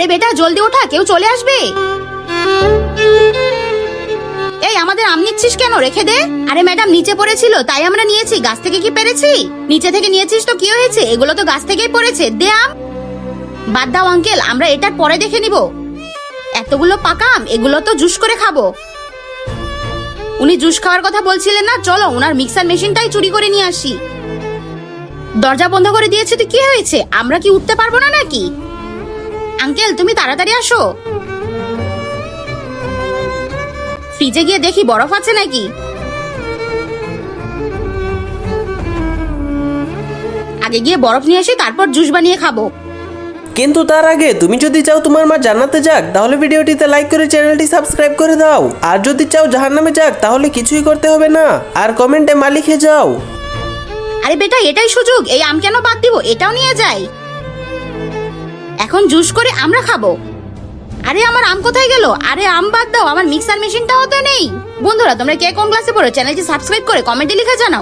আরে বেটা জলদি ওঠা, কেউ চলে আসবে। এই আমাদের আম নিচ্ছিস কেন? রেখে দে। আরে ম্যাডাম নিচে পড়েছিল তাই আমরা নিয়েছি, গাছ থেকে কি পেরেছি? নিচে থেকে নিয়েছিস তো কি হয়েছে, এগুলো তো গাছ থেকেই পড়েছে, দে আম। বাদ দাও আঙ্কেল, আমরা এটার পরে দেখে নিব। এতগুলো পাকা আম, এগুলো তো জুস করে খাবো। উনি জুস খাওয়ার কথা বলছিলেন না, চলো ওনার মিক্সার মেশিনটাই চুরি করে নিয়ে আসি। দরজা বন্ধ করে দিয়েছে তো কি হয়েছে, আমরা কি উঠতে পারবো না নাকি? আঙ্কেল তুমি তাড়াতাড়ি আসো। ফ্রিজে গিয়ে দেখি বরফ আছে নাকি। আগে গিয়ে বরফ নিয়ে আসি, তারপর জুস বানিয়ে খাবো। কিন্তু তার আগে তুমি যদি চাও তোমার মা জান্নাতে যাক তাহলে ভিডিওটিতে লাইক করে চ্যানেলটি সাবস্ক্রাইব করে দাও। আর যদি চাও জাহান্নামে যাক তাহলে কিছুই করতে হবে না, আর কমেন্টে মা লিখে যাও। আরে বেটা এটাই সুযোগ, এই আম কেন বাদ দিব, এটাও নিয়ে যাই। এখন জুস করে আমরা খাবো। আরে আমার আম কোথায় গেল? আরে আম বাদ দাও, আমার মিক্সার মেশিনটাও তো নেই। বন্ধুরা তোমরা কে কোন ক্লাসে পড়ো, চ্যানেলটি সাবস্ক্রাইব করে কমেন্টে লিখে জানাও।